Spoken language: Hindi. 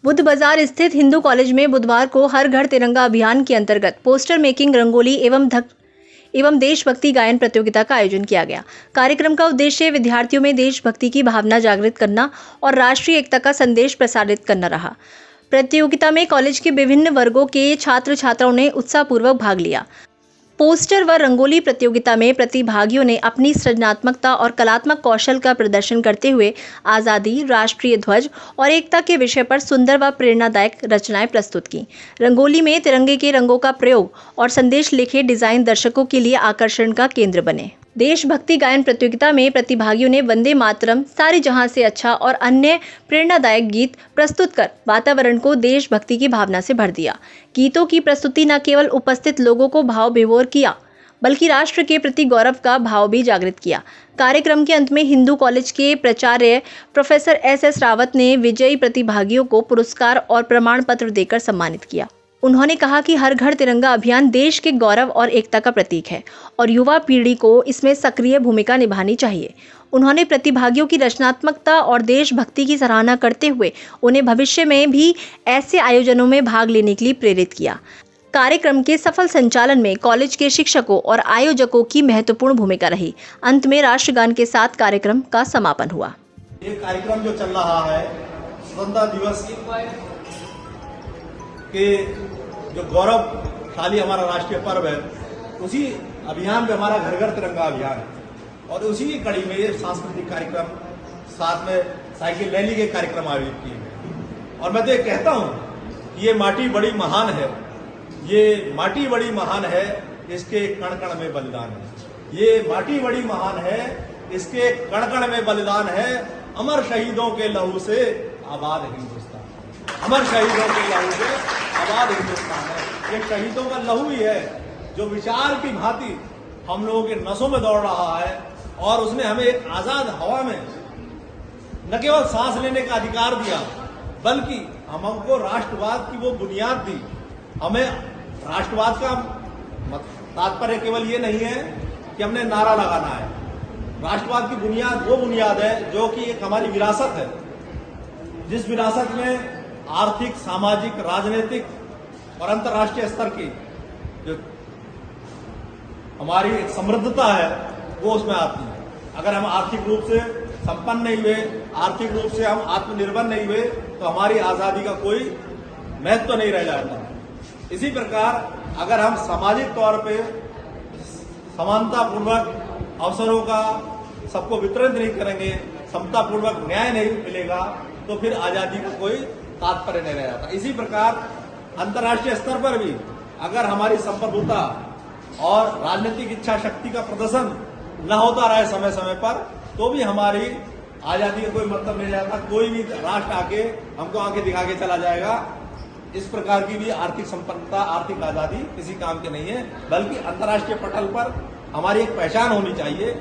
बुद्ध बाजार स्थित हिंदू कॉलेज में बुधवार को हर घर तिरंगा अभियान के अंतर्गत पोस्टर मेकिंग, रंगोली एवं देशभक्ति गायन प्रतियोगिता का आयोजन किया गया। कार्यक्रम का उद्देश्य विद्यार्थियों में देशभक्ति की भावना जागृत करना और राष्ट्रीय एकता का संदेश प्रसारित करना रहा। प्रतियोगिता में कॉलेज के विभिन्न वर्गों के छात्र छात्राओं ने उत्साहपूर्वक भाग लिया। पोस्टर व रंगोली प्रतियोगिता में प्रतिभागियों ने अपनी सृजनात्मकता और कलात्मक कौशल का प्रदर्शन करते हुए आज़ादी, राष्ट्रीय ध्वज और एकता के विषय पर सुंदर व प्रेरणादायक रचनाएं प्रस्तुत की। रंगोली में तिरंगे के रंगों का प्रयोग और संदेश लिखे डिजाइन दर्शकों के लिए आकर्षण का केंद्र बने। देशभक्ति गायन प्रतियोगिता में प्रतिभागियों ने वंदे मातरम, सारे जहां से अच्छा और अन्य प्रेरणादायक गीत प्रस्तुत कर वातावरण को देशभक्ति की भावना से भर दिया। गीतों की प्रस्तुति न केवल उपस्थित लोगों को भाव विभोर किया, बल्कि राष्ट्र के प्रति गौरव का भाव भी जागृत किया। कार्यक्रम के अंत में हिंदू कॉलेज के प्राचार्य प्रोफेसर एस रावत ने विजयी प्रतिभागियों को पुरस्कार और प्रमाण पत्र देकर सम्मानित किया। उन्होंने कहा कि हर घर तिरंगा अभियान देश के गौरव और एकता का प्रतीक है और युवा पीढ़ी को इसमें सक्रिय भूमिका निभानी चाहिए। उन्होंने प्रतिभागियों की रचनात्मकता और देशभक्ति की सराहना करते हुए उन्हें भविष्य में भी ऐसे आयोजनों में भाग लेने के लिए प्रेरित किया। कार्यक्रम के सफल संचालन में कॉलेज के शिक्षकों और आयोजकों की महत्वपूर्ण भूमिका रही। अंत में राष्ट्रगान के साथ कार्यक्रम का समापन हुआ। ये कार्यक्रम जो चल रहा है, स्वतंत्रता दिवस के जो गौरवशाली हमारा राष्ट्रीय पर्व है, उसी अभियान में हमारा घर घर तिरंगा अभियान है और उसी की कड़ी में ये सांस्कृतिक कार्यक्रम, साथ में साइकिल रैली के कार्यक्रम आयोजित किए गए। और मैं तो ये कहता हूं कि ये माटी बड़ी महान है, ये माटी बड़ी महान है, इसके कण कण में बलिदान है। ये माटी बड़ी महान है, इसके कण कण में बलिदान है। अमर शहीदों के लहू से आबाद हिंदुस्तान, अमर शहीदों के लहू से आबाद हिंदुस्तान है। ये शहीदों का लहू ही है जो विचार की भांति हम लोगों के नसों में दौड़ रहा है और उसने हमें एक आजाद हवा में न केवल सांस लेने का अधिकार दिया, बल्कि हमको राष्ट्रवाद की वो बुनियाद दी। हमें राष्ट्रवाद का तात्पर्य केवल ये नहीं है कि हमने नारा लगाना है। राष्ट्रवाद की बुनियाद वो बुनियाद है जो कि एक हमारी विरासत है, जिस विरासत में आर्थिक, सामाजिक, राजनीतिक और अंतर्राष्ट्रीय स्तर की जो हमारी समृद्धता है वो उसमें आती है। अगर हम आर्थिक रूप से संपन्न नहीं हुए, आर्थिक रूप से हम आत्मनिर्भर नहीं हुए, तो हमारी आजादी का कोई महत्व नहीं रह जाता। इसी प्रकार अगर हम सामाजिक तौर पे समानतापूर्वक अवसरों का सबको वितरण नहीं करेंगे, समतापूर्वक न्याय नहीं मिलेगा, तो फिर आजादी का कोई तात्पर्य नहीं रह जाता। इसी प्रकार अंतर्राष्ट्रीय स्तर पर भी अगर हमारी संप्रभुता और राजनीतिक इच्छा शक्ति का प्रदर्शन न होता रहे समय समय पर, तो भी हमारी आजादी का कोई मतलब नहीं जाता। कोई भी राष्ट्र आके हमको आके दिखा के चला जाएगा। इस प्रकार की भी आर्थिक संपन्नता, आर्थिक आजादी किसी काम के नहीं है, बल्कि अंतर्राष्ट्रीय पटल पर हमारी एक पहचान होनी चाहिए।